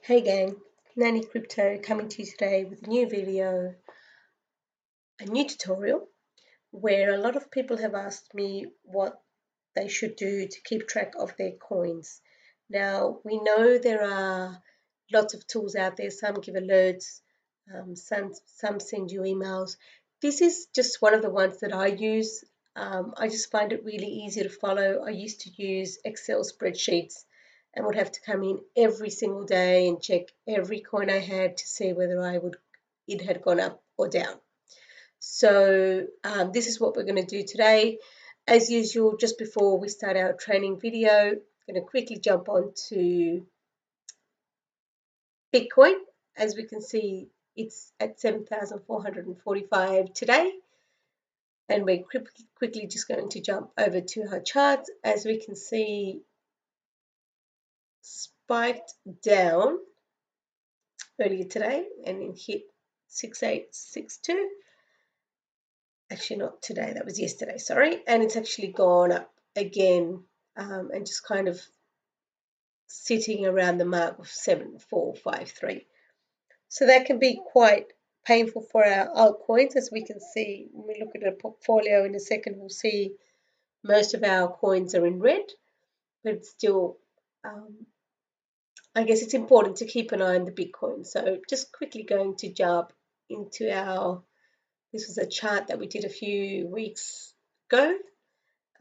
Hey gang, nanicrypto coming to you today with a new video, a new tutorial where a lot of people have asked me what they should do to keep track of their coins. Now we know there are lots of tools out there, some give alerts, some send you emails. This is just one of the ones that I use. I just find it really easy to follow. I used to use Excel spreadsheets and would have to come in every single day and check every coin I had to see whether it had gone up or down. So this is what we're going to do today. As usual, just before we start our training video, I'm going to quickly jump on to Bitcoin. As we can see, it's at 7,445 today. And we're quickly just going to jump over to our charts. As we can see, spiked down earlier today and then hit 6862. Actually not today, that was yesterday, sorry. And it's actually gone up again and just kind of sitting around the mark of 7453. So that can be quite painful for our altcoins. As we can see, when we look at a portfolio in a second, we'll see most of our coins are in red, but it's still, I guess it's important to keep an eye on the Bitcoin. So just quickly going to jump into this was a chart that we did a few weeks ago,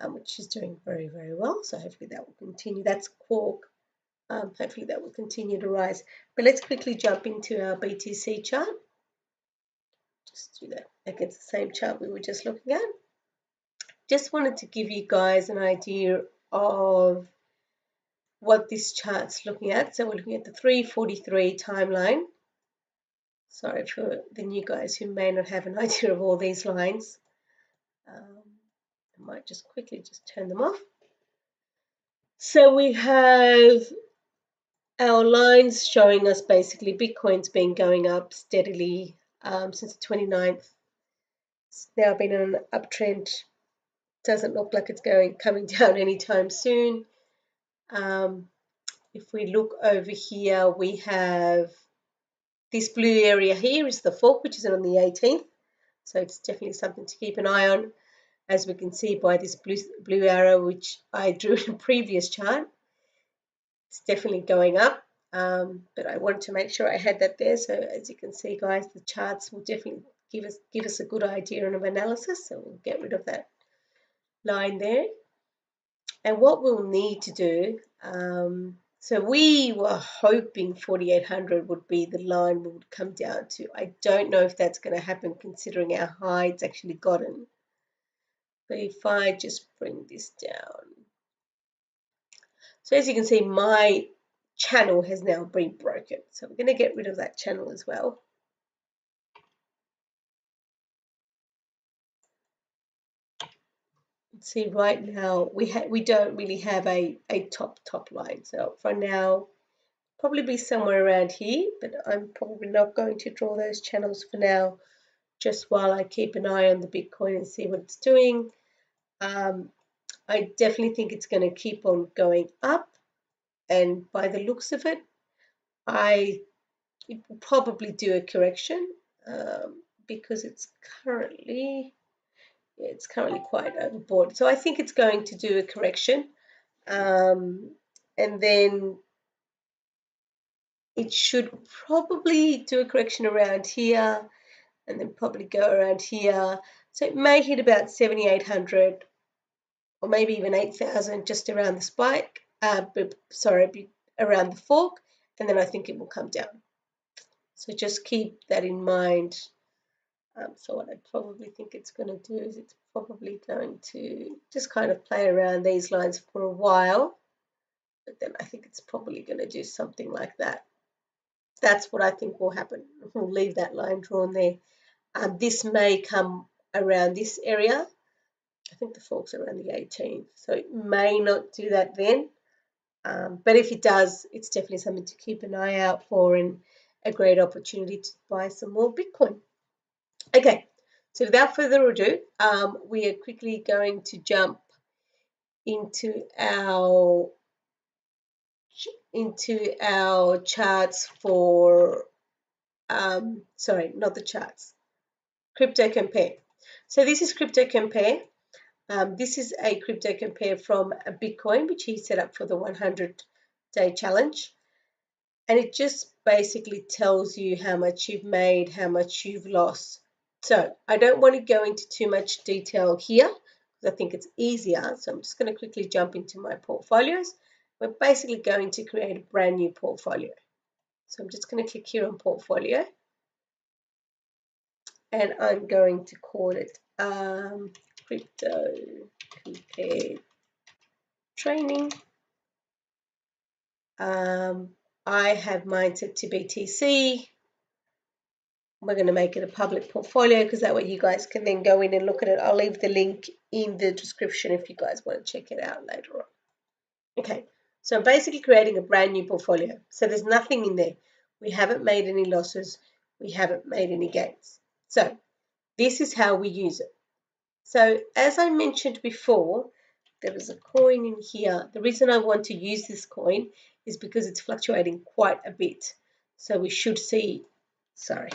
which is doing very, very well. So hopefully that will continue. That's Quark. Hopefully that will continue to rise. But let's quickly jump into our BTC chart. Just do that against the same chart we were just looking at. Just wanted to give you guys an idea of what this chart's looking at. So we're looking at the 343 timeline. Sorry for the new guys who may not have an idea of all these lines. I might just quickly just turn them off. So we have our lines showing us basically Bitcoin's been going up steadily since the 29th. It's now been on an uptrend. Doesn't look like it's coming down anytime soon. If we look over here, we have this blue area here is the fork, which is on the 18th. So it's definitely something to keep an eye on, as we can see by this blue arrow, which I drew in a previous chart. It's definitely going up, but I wanted to make sure I had that there. So as you can see, guys, the charts will definitely give us a good idea of analysis. So we'll get rid of that line there. And what we'll need to do, so we were hoping 4,800 would be the line we would come down to. I don't know if that's going to happen considering our high it's actually gotten. But if I just bring this down. So as you can see, my channel has now been broken. So we're going to get rid of that channel as well. See, right now we don't really have a top line. So for now, probably be somewhere around here, but I'm probably not going to draw those channels for now, just while I keep an eye on the Bitcoin and see what it's doing. I definitely think it's going to keep on going up, and by the looks of it, it will probably do a correction because it's currently quite overbought. So I think it's going to do a correction, and then it should probably do a correction around here, and then probably go around here. So it may hit about 7,800 or maybe even 8,000 just around the spike, around the fork, and then I think it will come down. So just keep that in mind. So what I probably think it's going to do is it's probably going to just kind of play around these lines for a while, but then I think it's probably going to do something like that. That's what I think will happen. We'll leave that line drawn there. This may come around this area. I think the fork's around the 18th, so it may not do that then. But if it does, it's definitely something to keep an eye out for and a great opportunity to buy some more Bitcoin. Okay, so without further ado, we are quickly going to jump into our into our charts for, sorry, not the charts, CryptoCompare. So this is CryptoCompare. This is a CryptoCompare from a Bitcoin, which he set up for the 100-day challenge. And it just basically tells you how much you've made, how much you've lost. So I don't want to go into too much detail here because I think it's easier. So I'm just going to quickly jump into my portfolios. We're basically going to create a brand new portfolio. So I'm just going to click here on portfolio. And I'm going to call it Crypto Compare Training. I have mine set to BTC. We're going to make it a public portfolio because that way you guys can then go in and look at it. I'll leave the link in the description if you guys want to check it out later on. Okay, so I'm basically creating a brand new portfolio. So there's nothing in there. We haven't made any losses. We haven't made any gains. So this is how we use it. So as I mentioned before, there is a coin in here. The reason I want to use this coin is because it's fluctuating quite a bit. So we should see, so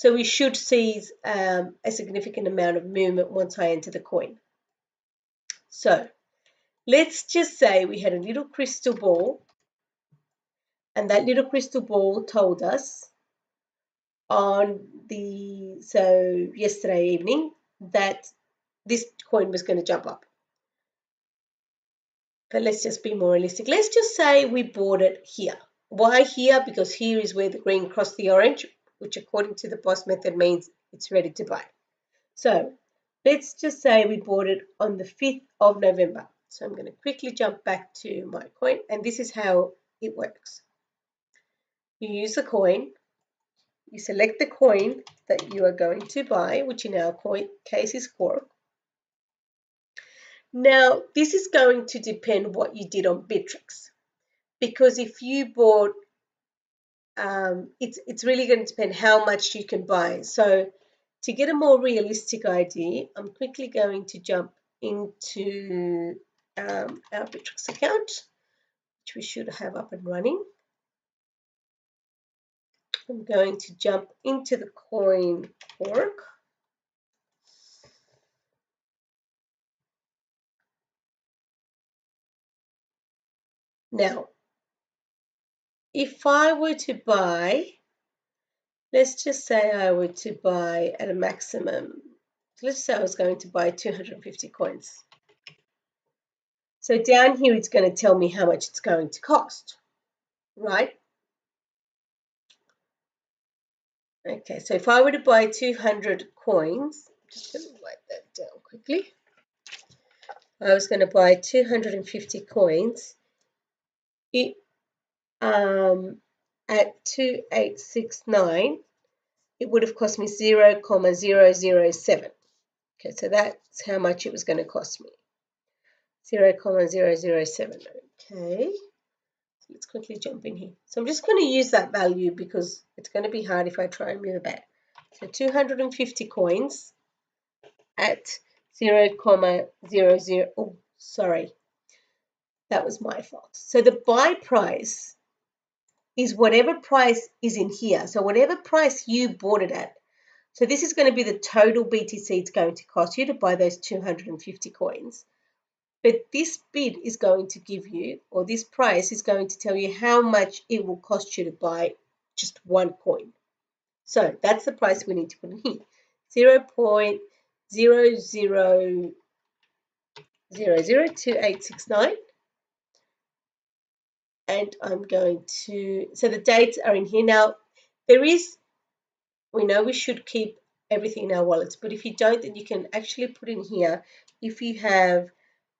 we should see a significant amount of movement once I enter the coin. So let's just say we had a little crystal ball, and that little crystal ball told us yesterday evening that this coin was going to jump up. But let's just be more realistic. Let's just say we bought it here. Why here? Because here is where the green crossed the orange, which according to the boss method means it's ready to buy. So let's just say we bought it on the 5th of November. So I'm going to quickly jump back to my coin, and this is how it works. You use the coin, you select the coin that you are going to buy, which in our case is Quark. Now, this is going to depend what you did on Bittrex, because if you bought, it's really going to depend how much you can buy. So to get a more realistic idea, I'm quickly going to jump into our Bittrex account, which we should have up and running. I'm going to jump into the coin Quark. Now, if I were to buy, let's just say I were to buy at a maximum, let's say I was going to buy 250 coins. So down here, it's going to tell me how much it's going to cost, right? Okay, so if I were to buy 200 coins, I'm just going to write that down quickly. I was going to buy 250 coins. At 2869, it would have cost me 0,007. Okay, so that's how much it was going to cost me. 0,007. Okay, so let's quickly jump in here. So I'm just going to use that value because it's going to be hard if I try and move it back. So 250 coins at 0,00. Oh, sorry, that was my fault. So the buy price is whatever price is in here. So whatever price you bought it at. So this is going to be the total BTC it's going to cost you to buy those 250 coins. But this bid is going to give you, or this price is going to tell you how much it will cost you to buy just one coin. So that's the price we need to put in here. 0.00002869. And I'm going to, so the dates are in here. Now, we know we should keep everything in our wallets, but if you don't, then you can actually put in here, if you have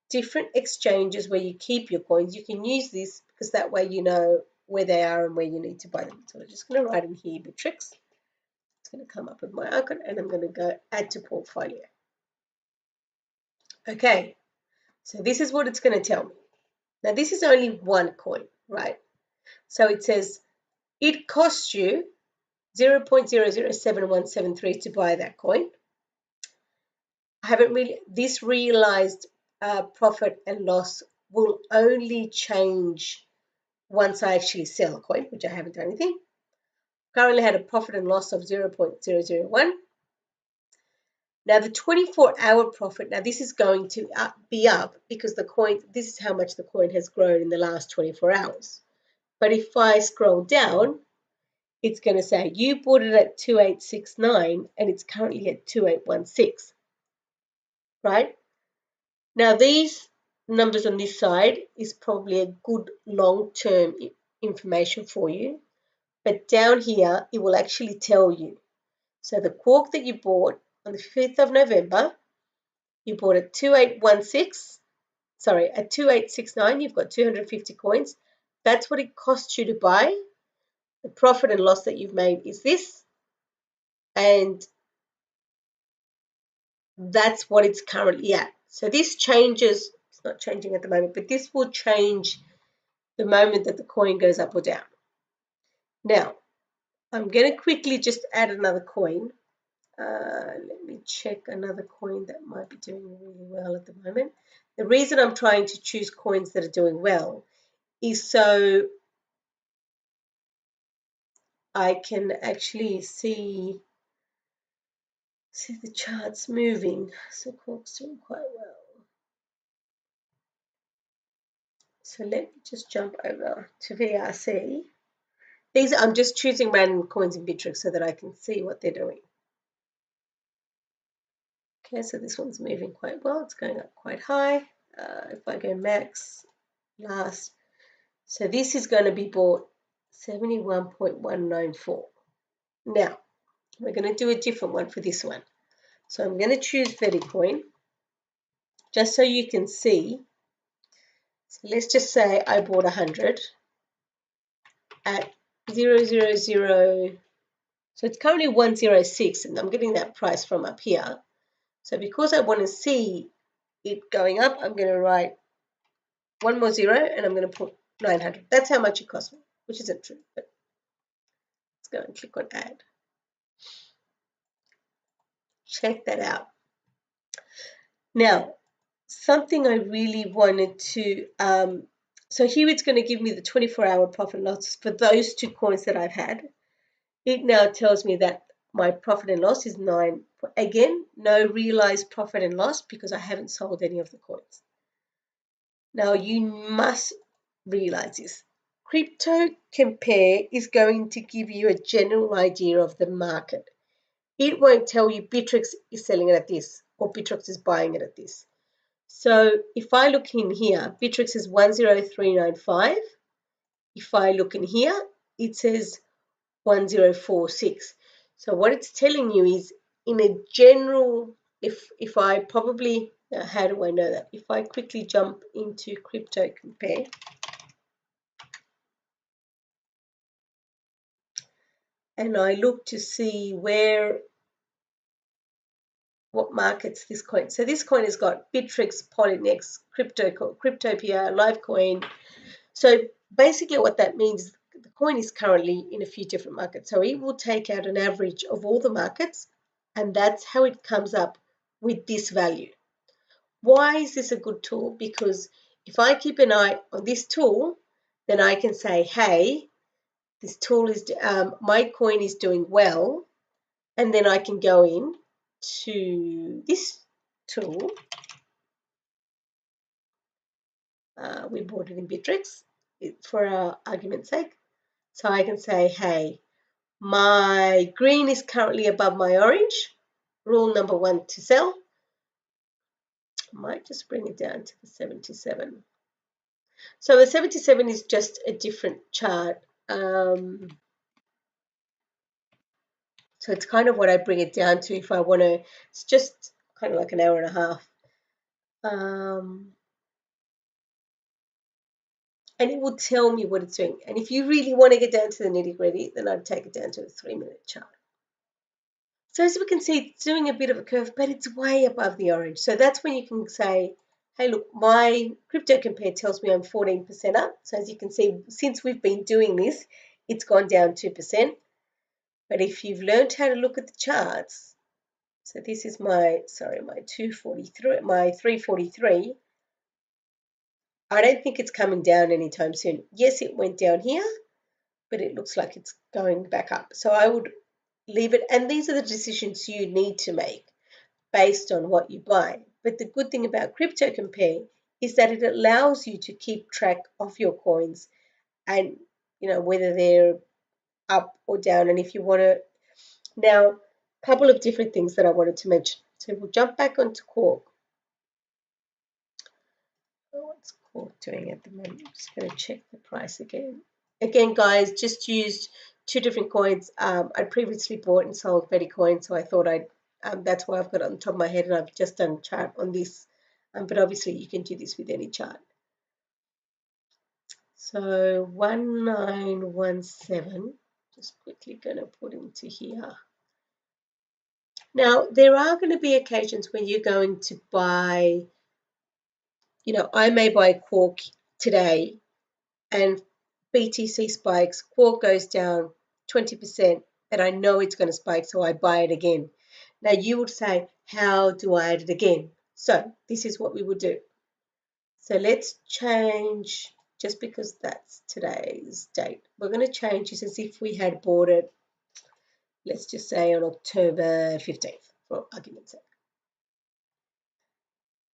different exchanges where you keep your coins, you can use this because that way you know where they are and where you need to buy them. So I'm just going to write in here Bittrex. It's going to come up with my icon, and I'm going to go add to portfolio. Okay, so this is what it's going to tell me. Now this is only one coin, right? So it says it costs you 0.007173 to buy that coin. I haven't really, this realized profit and loss will only change once I actually sell a coin, which I haven't done anything. Currently had a profit and loss of 0.001. Now the 24-hour profit, now this is going to be up because the coin, this is how much the coin has grown in the last 24 hours. But if I scroll down, it's going to say you bought it at 2869 and it's currently at 2816, right? Now these numbers on this side is probably a good long-term information for you. But down here, it will actually tell you. So the quark that you bought on the 5th of November, you bought at 2816, sorry, at 2869, you've got 250 coins. That's what it costs you to buy. The profit and loss that you've made is this. And that's what it's currently at. So this changes, it's not changing at the moment, but this will change the moment that the coin goes up or down. Now, I'm going to quickly just add another coin. Let me check another coin that might be doing really well at the moment. The reason I'm trying to choose coins that are doing well is so I can actually see the charts moving. So Quark's doing quite well. So let me just jump over to VRC. I'm just choosing random coins in Bittrex so that I can see what they're doing. Okay, so this one's moving quite well. It's going up quite high. If I go max, last, so this is going to be bought 71.194. Now, we're going to do a different one for this one. So I'm going to choose Veticoin just so you can see. So let's just say I bought 100 at 000. So it's currently 106, and I'm getting that price from up here. So because I want to see it going up, I'm going to write one more zero, and I'm going to put 900. That's how much it cost me, which isn't true. But let's go and click on add. Check that out. Now, something I really wanted to, so here it's going to give me the 24-hour profit and loss for those two coins that I've had. It now tells me that my profit and loss is 9. Again, no realized profit and loss because I haven't sold any of the coins. Now, you must realize this. CryptoCompare is going to give you a general idea of the market. It won't tell you Bittrex is selling it at this or Bittrex is buying it at this. So if I look in here, Bittrex is 10395. If I look in here, it says 1046. So what it's telling you is in a general, if I probably, how do I know that? If I quickly jump into CryptoCompare, and I look to see what markets this coin. So this coin has got Bittrex, Polynex, Cryptopia, Livecoin. So basically what that means, the coin is currently in a few different markets. So it will take out an average of all the markets, and that's how it comes up with this value. Why is this a good tool? Because if I keep an eye on this tool, then I can say, hey, this tool is, my coin is doing well, and then I can go in to this tool. We bought it in Bittrex for our argument's sake. So I can say, hey, my green is currently above my orange. Rule number 1 to sell. I might just bring it down to the 77. So the 77 is just a different chart. So it's kind of what I bring it down to if I want to. It's just kind of like an hour and a half. And it will tell me what it's doing. And if you really want to get down to the nitty-gritty, then I'd take it down to a 3-minute chart. So as we can see, it's doing a bit of a curve, but it's way above the orange. So that's when you can say, hey, look, my CryptoCompare tells me I'm 14% up. So as you can see, since we've been doing this, it's gone down 2%. But if you've learned how to look at the charts, so this is my 243, my 343. I don't think it's coming down anytime soon. Yes, it went down here, but it looks like it's going back up. So I would leave it. And these are the decisions you need to make based on what you buy. But the good thing about CryptoCompare is that it allows you to keep track of your coins and whether they're up or down. And if you want to now, a couple of different things that I wanted to mention. So we'll jump back onto Quark. What's Quark doing at the moment? I'm just going to check the price again. Again, guys, just used two different coins. I previously bought and sold Betty coins, so I thought that's why I've got it on the top of my head, and I've just done a chart on this. But obviously, you can do this with any chart. So 1917. Just quickly going to put into here. Now, there are going to be occasions when you're going to buy, I may buy Quark today and BTC spikes, Quark goes down 20%, and I know it's going to spike, so I buy it again. Now, you would say, how do I add it again? So this is what we would do. So let's change, just because that's today's date, we're going to change this as if we had bought it, let's just say on October 15th, for argument's sake.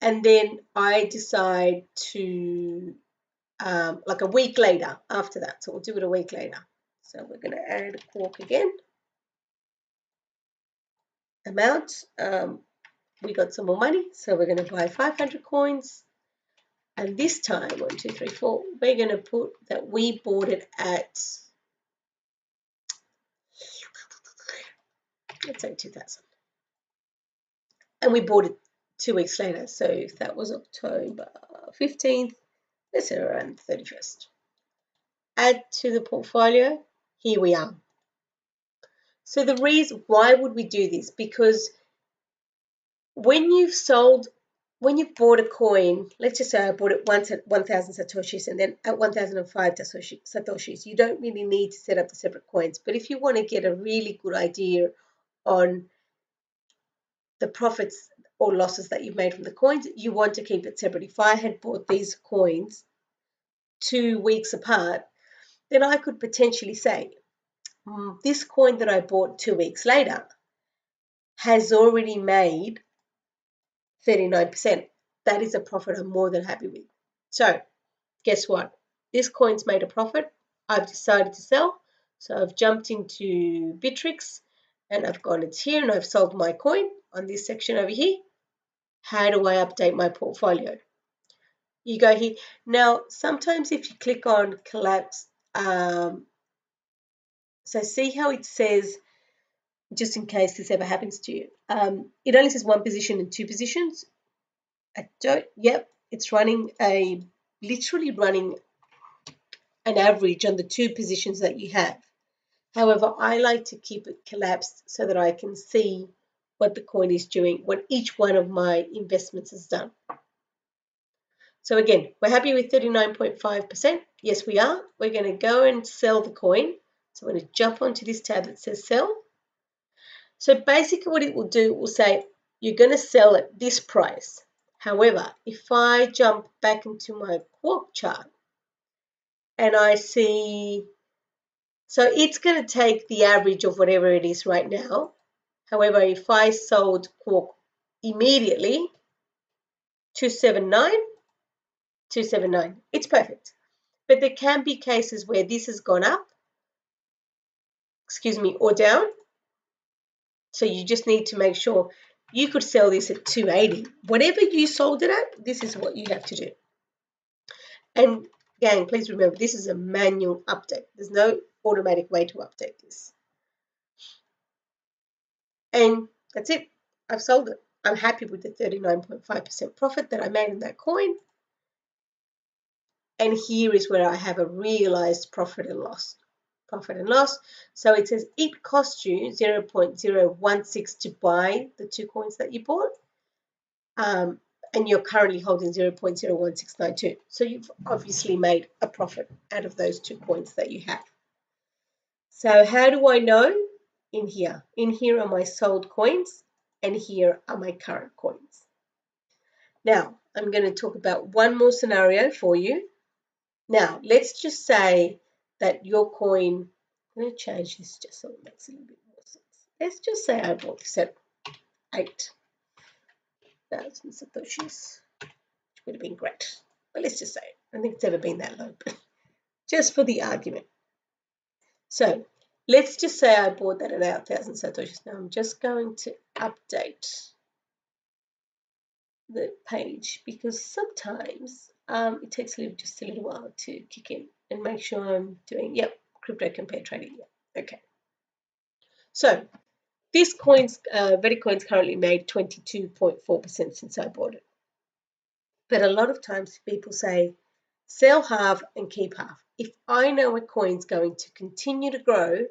And then I decide to, like a week later after that. So we'll do it a week later. So we're going to add Quark again. Amount. We got some more money. So we're going to buy 500 coins. And this time, 1, 2, 3, 4, we're going to put that we bought it at, let's say 2,000. And we bought it 2 weeks later. So if that was October 15th, let's say around the 31st. Add to the portfolio. Here we are. So the reason why would we do this? Because when you've bought a coin, let's just say I bought it once at 1,000 Satoshis and then at 1,005 Satoshis, you don't really need to set up the separate coins. But if you want to get a really good idea on the profits or losses that you've made from the coins, you want to keep it separate. If I had bought these coins 2 weeks apart, then I could potentially say, this coin that I bought 2 weeks later has already made 39%. That is a profit I'm more than happy with. So guess what? This coin's made a profit. I've decided to sell. So I've jumped into Bittrex and I've gone, it's here, and I've sold my coin on this section over here. How do I update my portfolio? You go here. Now, sometimes if you click on collapse, so see how it says, just in case this ever happens to you, it only says 1 position and 2 positions. It's literally running an average on the 2 positions that you have. However, I like to keep it collapsed so that I can see what the coin is doing, what each one of my investments has done. So again, we're happy with 39.5%. Yes, we are. We're going to go and sell the coin. So I'm going to jump onto this tab that says sell. So basically what it will do, it will say, you're going to sell at this price. However, if I jump back into my Quark chart and I see, so it's going to take the average of whatever it is right now. However, if I sold Quark immediately, 279, it's perfect. But there can be cases where this has gone up, or down. So you just need to make sure. You could sell this at 280. Whatever you sold it at, this is what you have to do. And gang, please remember, this is a manual update. There's no automatic way to update this. And that's it. I've sold it. I'm happy with the 39.5% profit that I made in that coin. And here is where I have a realized profit and loss. So it says it cost you 0.016 to buy the 2 coins that you bought. And you're currently holding 0.01692. So you've obviously made a profit out of those 2 coins that you have. So how do I know? In here. In here are my sold coins, and here are my current coins. Now, I'm going to talk about one more scenario for you. Now, let's just say that your coin, I'm going to change this just so it makes a little bit more sense. Let's just say I bought this at 8,000 Satoshis, which would have been great. But let's just say, I think it's never been that low, just for the argument. So let's just say I bought that at 8,000 Satoshis. Now I'm just going to update the page because sometimes it takes just a little while to kick in and make sure I'm doing, CryptoCompare trading. Okay. So this Bitcoin's currently made 22.4% since I bought it. But a lot of times people say, sell half and keep half. If I know a coin's going to continue to grow,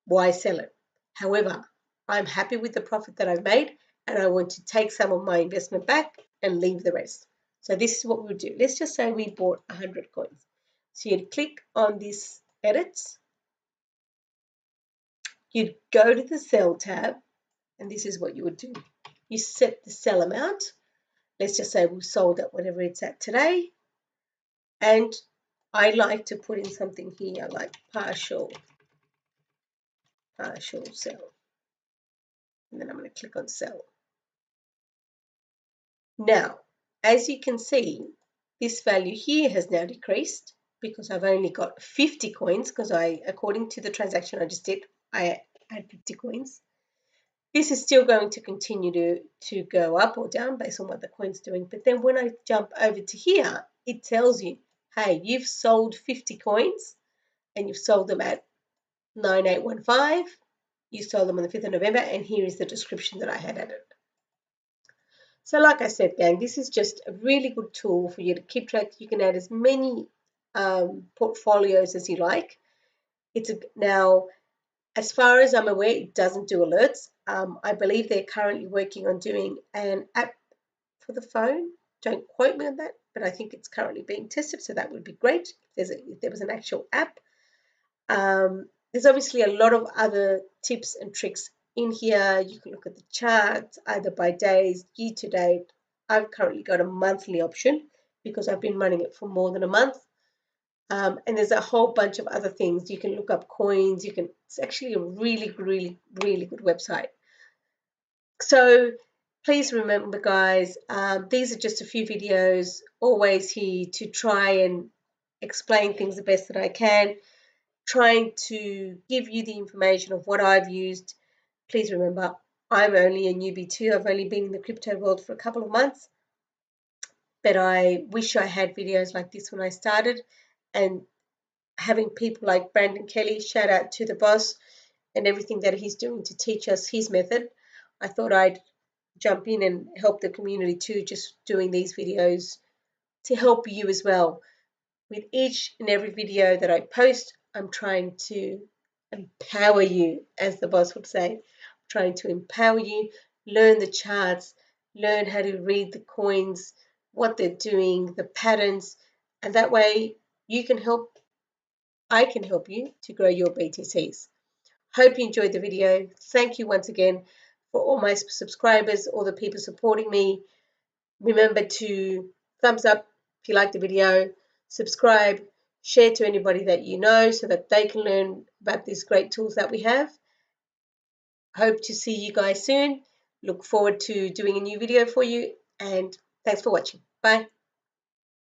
why sell it? However, I'm happy with the profit that I've made and I want to take some of my investment back and leave the rest. So this is what we'll do. Let's just say we bought 100 coins. So you'd click on this edit, you'd go to the sell tab, and this is what you would do. You set the sell amount. Let's just say we sold at whatever it's at today. And I like to put in something here like partial sell. And then I'm going to click on sell. Now, as you can see, this value here has now decreased because I've only got 50 coins because according to the transaction I just did, I had 50 coins. This is still going to continue to go up or down based on what the coin's doing. But then when I jump over to here, it tells you, hey, you've sold 50 coins and you've sold them at 9815. You sold them on the 5th of November, and here is the description that I had added. So like I said, gang, this is just a really good tool for you to keep track. You can add as many portfolios as you like. Now, as far as I'm aware, it doesn't do alerts. I believe they're currently working on doing an app for the phone. Don't quote me on that, but I think it's currently being tested, so that would be great if there was an actual app. There's obviously a lot of other tips and tricks in here. You can look at the charts either by days, year to date. I've currently got a monthly option because I've been running it for more than a month. And there's a whole bunch of other things. You can look up coins. It's actually a really, really, really good website. So please remember, guys, these are just a few videos, always here to try and explain things the best that I can, trying to give you the information of what I've used. Please remember, I'm only a newbie too. I've only been in the crypto world for a couple of months, but I wish I had videos like this when I started, and having people like Brandon Kelly, shout out to the boss and everything that he's doing to teach us his method. I thought I'd jump in and help the community too, just doing these videos to help you as well. With each and every video that I post, I'm trying to empower you, as the boss would say. I'm trying to empower you, learn the charts, learn how to read the coins, what they're doing, the patterns, and that way I can help you to grow your BTCs. Hope you enjoyed the video. Thank you once again for all my subscribers, all the people supporting me. Remember to thumbs up if you like the video, subscribe, share to anybody that you know so that they can learn about these great tools that we have. Hope to see you guys soon. Look forward to doing a new video for you, and thanks for watching. Bye.